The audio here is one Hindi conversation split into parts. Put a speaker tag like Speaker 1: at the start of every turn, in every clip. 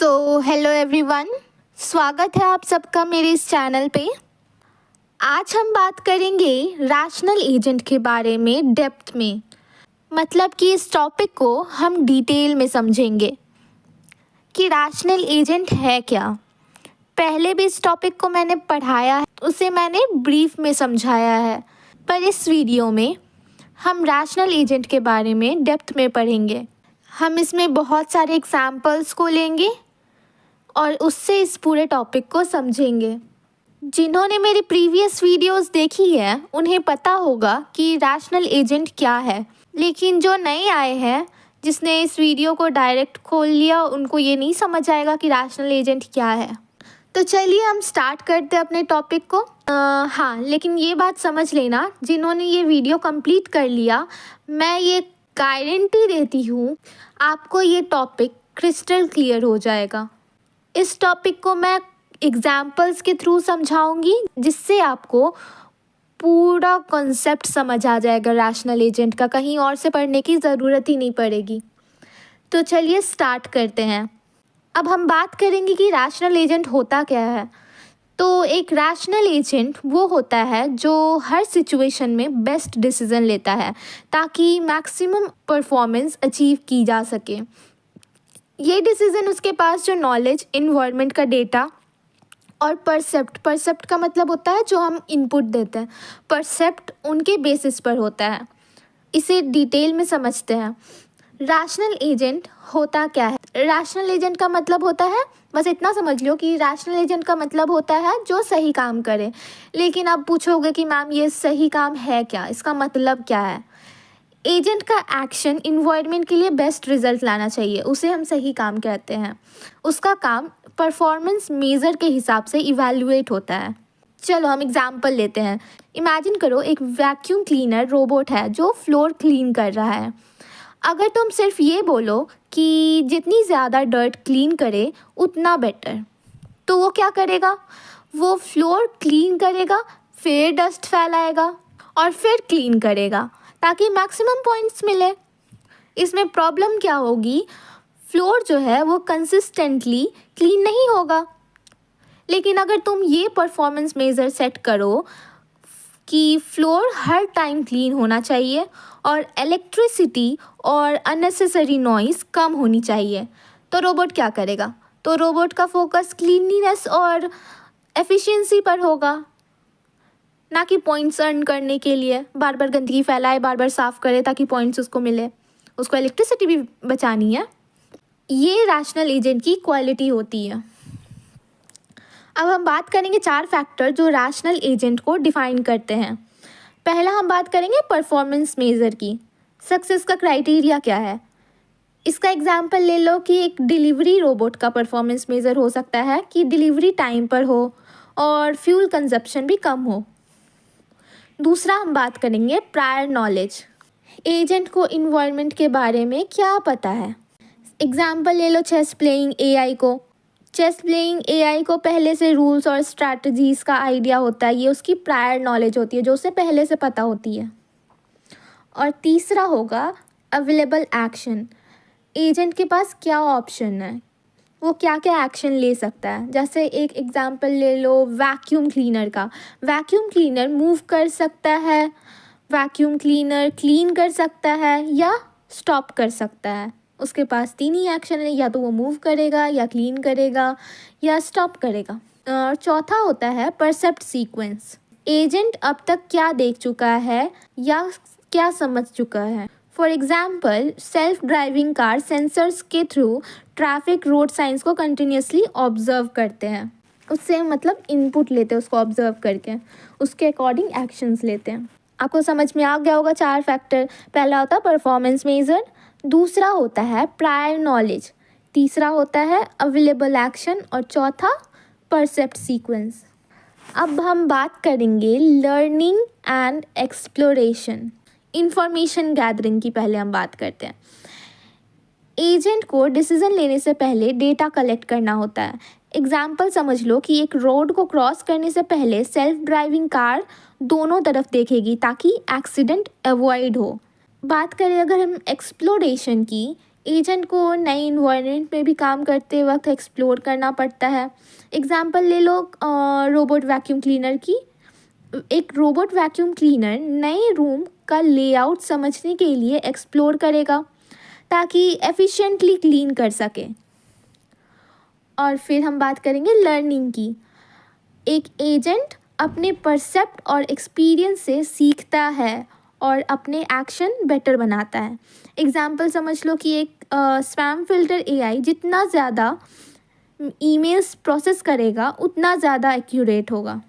Speaker 1: हेलो एवरीवन, स्वागत है आप सबका मेरे इस चैनल पे। आज हम बात करेंगे रैशनल एजेंट के बारे में डेप्थ में, मतलब कि इस टॉपिक को हम डिटेल में समझेंगे कि रैशनल एजेंट है क्या। पहले भी इस टॉपिक को मैंने पढ़ाया है, उसे मैंने ब्रीफ में समझाया है, पर इस वीडियो में हम रैशनल एजेंट के बारे में डेप्थ में पढ़ेंगे। हम इसमें बहुत सारे एग्जाम्पल्स को लेंगे और उससे इस पूरे टॉपिक को समझेंगे। जिन्होंने मेरी प्रीवियस वीडियोस देखी है उन्हें पता होगा कि रैशनल एजेंट क्या है, लेकिन जो नए आए हैं जिसने इस वीडियो को डायरेक्ट खोल लिया उनको ये नहीं समझ आएगा कि रैशनल एजेंट क्या है। तो चलिए हम स्टार्ट करते हैं अपने टॉपिक को। हाँ, लेकिन ये बात समझ लेना, जिन्होंने ये वीडियो कंप्लीट कर लिया, मैं ये गारंटी देती हूँ आपको ये टॉपिक क्रिस्टल क्लियर हो जाएगा। इस टॉपिक को मैं एग्जाम्पल्स के थ्रू समझाऊंगी, जिससे आपको पूरा कॉन्सेप्ट समझ आ जाएगा रैशनल एजेंट का। कहीं और से पढ़ने की ज़रूरत ही नहीं पड़ेगी। तो चलिए स्टार्ट करते हैं। अब हम बात करेंगे कि रैशनल एजेंट होता क्या है। तो एक रैशनल एजेंट वो होता है जो हर सिचुएशन में बेस्ट डिसीजन लेता है ताकि मैक्सिमम परफॉर्मेंस अचीव की जा सके। ये डिसीज़न उसके पास जो नॉलेज, इन्वायरमेंट का डेटा और परसेप्ट का मतलब होता है जो हम इनपुट देते हैं, परसेप्ट उनके बेसिस पर होता है। इसे डिटेल में समझते हैं। रैशनल एजेंट होता क्या है। रैशनल एजेंट का मतलब होता है, बस इतना समझ लो कि रैशनल एजेंट का मतलब होता है जो सही काम करे। लेकिन आप पूछोगे कि मैम ये सही काम है क्या, इसका मतलब क्या है। एजेंट का एक्शन इन्वायरमेंट के लिए बेस्ट रिजल्ट लाना चाहिए, उसे हम सही काम कहते हैं। उसका काम परफॉर्मेंस मेज़र के हिसाब से इवैल्यूएट होता है। चलो हम एग्जांपल लेते हैं। इमेजिन करो एक वैक्यूम क्लीनर रोबोट है जो फ्लोर क्लीन कर रहा है। अगर तुम सिर्फ ये बोलो कि जितनी ज़्यादा डर्ट क्लीन करे उतना बेटर, तो वो क्या करेगा? वो फ्लोर क्लीन करेगा, फिर डस्ट फैलाएगा और फिर क्लीन करेगा ताकि मैक्सिमम पॉइंट्स मिले। इसमें प्रॉब्लम क्या होगी? फ्लोर जो है वो कंसिस्टेंटली क्लीन नहीं होगा। लेकिन अगर तुम ये परफॉर्मेंस मेज़र सेट करो कि फ्लोर हर टाइम क्लीन होना चाहिए और इलेक्ट्रिसिटी और अननेसेसरी नॉइज़ कम होनी चाहिए, तो रोबोट क्या करेगा? तो रोबोट का फोकस क्लीनलीनेस और एफिशिएंसी पर होगा, ना कि पॉइंट्स अर्न करने के लिए बार बार गंदगी फैलाए, बार बार साफ़ करे ताकि पॉइंट्स उसको मिले। उसको इलेक्ट्रिसिटी भी बचानी है। ये रैशनल एजेंट की क्वालिटी होती है। अब हम बात करेंगे 4 फैक्टर जो रैशनल एजेंट को डिफाइन करते हैं। पहला हम बात करेंगे परफॉर्मेंस मेज़र की। सक्सेस का क्राइटेरिया क्या है? इसका एग्जांपल ले लो कि एक डिलीवरी रोबोट का परफॉर्मेंस मेज़र हो सकता है कि डिलीवरी टाइम पर हो और फ्यूल कंजप्शन भी कम हो। दूसरा हम बात करेंगे प्रायर नॉलेज। एजेंट को इन्वायरमेंट के बारे में क्या पता है? एग्जांपल ले लो चेस प्लेइंग एआई को। चेस प्लेइंग एआई को पहले से रूल्स और स्ट्रैटेजीज़ का आइडिया होता है। ये उसकी प्रायर नॉलेज होती है जो उसे पहले से पता होती है। और तीसरा होगा अवेलेबल एक्शन। एजेंट के पास क्या ऑप्शन है, वो क्या क्या एक्शन ले सकता है। जैसे एक एग्जांपल ले लो वैक्यूम क्लीनर का। वैक्यूम क्लीनर मूव कर सकता है, वैक्यूम क्लीनर क्लीन कर सकता है या स्टॉप कर सकता है। उसके पास 3 ही एक्शन है, या तो वो मूव करेगा या क्लीन करेगा या स्टॉप करेगा। और चौथा होता है परसेप्ट सीक्वेंस। एजेंट अब तक क्या देख चुका है या क्या समझ चुका है। For example self driving car sensors के थ्रू ट्रैफिक, रोड साइंस को कंटिन्यूसली ऑब्जर्व करते हैं। उससे मतलब इनपुट लेते हैं, उसको ऑब्जर्व करके उसके अकॉर्डिंग एक्शंस लेते हैं। आपको समझ में आ गया होगा 4 फैक्टर। पहला होता है परफॉर्मेंस मेजर, दूसरा होता है प्रायर नॉलेज, तीसरा होता है अवेलेबल एक्शन और चौथा परसेप्ट सीक्वेंस। अब हम बात करेंगे learning and exploration. Information gathering की पहले हम बात करते हैं। एजेंट को डिसीजन लेने से पहले डेटा कलेक्ट करना होता है। एग्जाम्पल समझ लो कि एक रोड को क्रॉस करने से पहले सेल्फ ड्राइविंग कार दोनों तरफ देखेगी ताकि एक्सीडेंट अवॉइड हो। बात करें अगर हम एक्सप्लोरेशन की, एजेंट को नए इन्वायरमेंट में भी काम करते वक्त एक्सप्लोर करना पड़ता है। एग्जाम्पल ले लो रोबोट वैक्यूम क्लीनर की। एक रोबोट वैक्यूम क्लीनर नए रूम का लेआउट समझने के लिए एक्सप्लोर करेगा ताकि एफिशिएंटली क्लीन कर सके। और फिर हम बात करेंगे लर्निंग की। एक एजेंट अपने परसेप्ट और एक्सपीरियंस से सीखता है और अपने एक्शन बेटर बनाता है। एग्जाम्पल समझ लो कि एक स्पैम फिल्टर एआई जितना ज़्यादा ईमेल्स प्रोसेस करेगा उतना ज़्यादा एक्यूरेट होगा।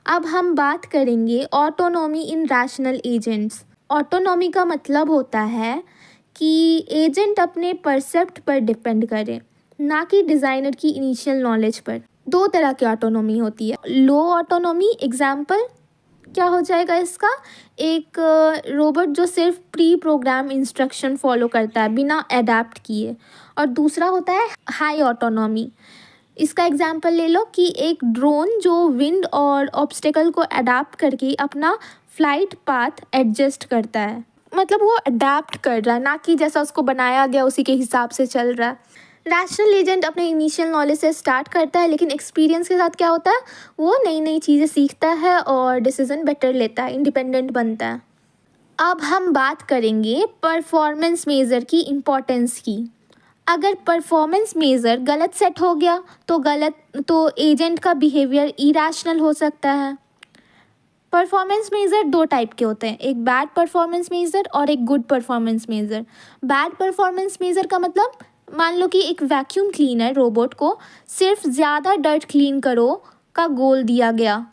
Speaker 1: अब हम बात करेंगे ऑटोनॉमी इन रैशनल एजेंट्स। ऑटोनॉमी का मतलब होता है कि एजेंट अपने परसेप्ट पर डिपेंड करे, ना कि डिज़ाइनर की इनिशियल नॉलेज पर। दो तरह की ऑटोनॉमी होती है। लो ऑटोनॉमी एग्जाम्पल क्या हो जाएगा इसका, एक रोबोट जो सिर्फ प्री प्रोग्राम इंस्ट्रक्शन फॉलो करता है बिना अडेप्ट किए। और दूसरा होता है हाई ऑटोनॉमी। इसका एग्जाम्पल ले लो कि एक ड्रोन जो विंड और ऑब्स्टेकल को अडेप्ट करके अपना फ्लाइट पाथ एडजस्ट करता है। मतलब वो अडेप्ट कर रहा है, ना कि जैसा उसको बनाया गया उसी के हिसाब से चल रहा है। रैशनल एजेंट अपने इनिशियल नॉलेज से स्टार्ट करता है, लेकिन एक्सपीरियंस के साथ क्या होता है, वो नई नई चीज़ें सीखता है और डिसीजन बेटर लेता है, इंडिपेंडेंट बनता है। अब हम बात करेंगे परफॉर्मेंस मेज़र की इम्पोर्टेंस की। अगर परफॉर्मेंस मेज़र गलत सेट हो गया तो एजेंट का बिहेवियर इरैशनल हो सकता है। परफॉर्मेंस मेज़र दो टाइप के होते हैं, एक बैड परफॉर्मेंस मेज़र और एक good performance measure. Bad performance measure का मतलब, मान लो कि एक वैक्यूम क्लीनर रोबोट को सिर्फ ज़्यादा डस्ट क्लीन करो का गोल दिया गया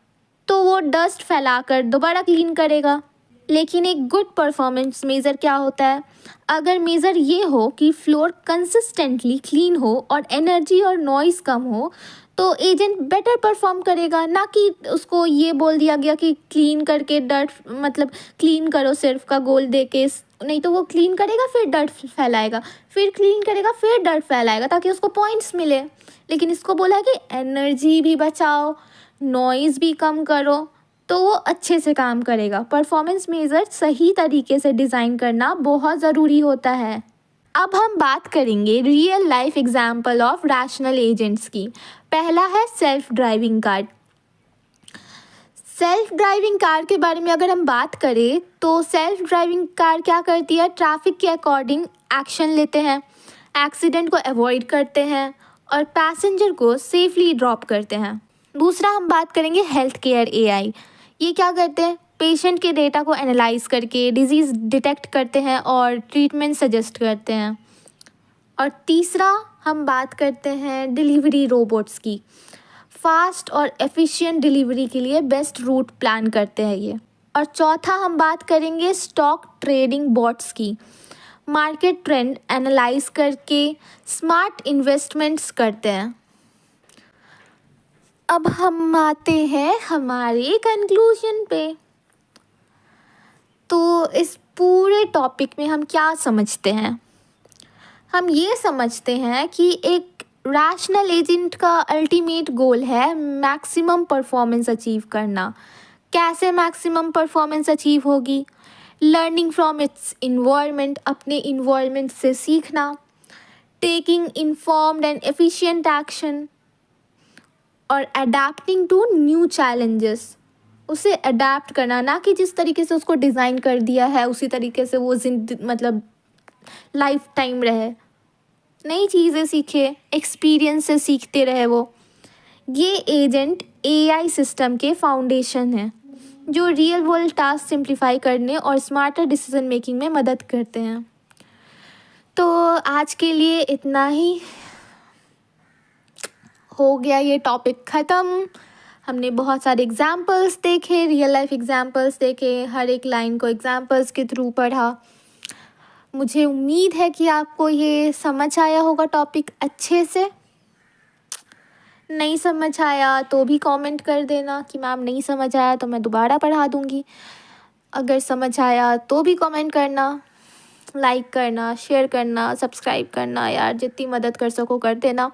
Speaker 1: तो वो डस्ट फैलाकर दोबारा क्लीन करेगा। लेकिन एक गुड परफॉर्मेंस मेज़र क्या होता है, अगर मेज़र ये हो कि फ्लोर कंसिस्टेंटली क्लीन हो और एनर्जी और नॉइज़ कम हो तो एजेंट बेटर परफॉर्म करेगा, ना कि उसको ये बोल दिया गया कि क्लीन करके डस्ट मतलब क्लीन करो सिर्फ का गोल दे के। नहीं तो वो क्लीन करेगा फिर डस्ट फैलाएगा, फिर क्लीन करेगा फिर डस्ट फैलाएगा ताकि उसको पॉइंट्स मिले। लेकिन इसको बोला है कि एनर्जी भी बचाओ, नॉइज़ भी कम करो, तो वो अच्छे से काम करेगा। परफॉर्मेंस मेजर सही तरीके से डिज़ाइन करना बहुत ज़रूरी होता है। अब हम बात करेंगे real life example of rational agents की। पहला है self driving car. Self driving car के बारे में अगर हम बात करें तो सेल्फ ड्राइविंग कार क्या करती है, ट्रैफिक के अकॉर्डिंग एक्शन लेते हैं, एक्सीडेंट को अवॉइड करते हैं और पैसेंजर को सेफली ड्रॉप करते हैं। दूसरा हम बात करेंगे हेल्थ केयर एआई। ये क्या करते हैं, पेशेंट के डेटा को एनालाइज करके डिजीज़ डिटेक्ट करते हैं और ट्रीटमेंट सजेस्ट करते हैं। और तीसरा हम बात करते हैं डिलीवरी रोबोट्स की। फास्ट और एफिशिएंट डिलीवरी के लिए बेस्ट रूट प्लान करते हैं ये। और चौथा हम बात करेंगे स्टॉक ट्रेडिंग बॉट्स की। मार्केट ट्रेंड एनालाइज करके स्मार्ट इन्वेस्टमेंट्स करते हैं। अब हम आते हैं हमारे कंक्लूजन पे। तो इस पूरे टॉपिक में हम क्या समझते हैं, हम ये समझते हैं कि एक रैशनल एजेंट का अल्टीमेट गोल है मैक्सिमम परफॉर्मेंस अचीव करना। कैसे मैक्सिमम परफॉर्मेंस अचीव होगी, लर्निंग फ्रॉम इट्स इन्वायरमेंट, अपने इन्वायरमेंट से सीखना, taking informed and efficient action और अडेप्टिंग टू न्यू चैलेंजेस। उसे अडेप्ट करना, ना कि जिस तरीके से उसको डिज़ाइन कर दिया है उसी तरीके से वो मतलब लाइफ टाइम रहे, नई चीज़ें सीखे, एक्सपीरियंस से सीखते रहे वो। ये एजेंट एआई सिस्टम के फाउंडेशन हैं जो रियल वर्ल्ड टास्क सिंप्लीफाई करने और स्मार्टर डिसीजन मेकिंग में मदद करते हैं। तो आज के लिए इतना ही, हो गया ये टॉपिक ख़त्म। हमने बहुत सारे एग्जाम्पल्स देखे, रियल लाइफ एग्जाम्पल्स देखे, हर एक लाइन को एग्जाम्पल्स के थ्रू पढ़ा। मुझे उम्मीद है कि आपको ये समझ आया होगा टॉपिक अच्छे से। नहीं समझ आया तो भी कमेंट कर देना कि मैम नहीं समझ आया, तो मैं दोबारा पढ़ा दूँगी। अगर समझ आया तो भी कमेंट करना, लाइक करना, शेयर करना, सब्सक्राइब करना, यार जितनी मदद कर सको कर देना।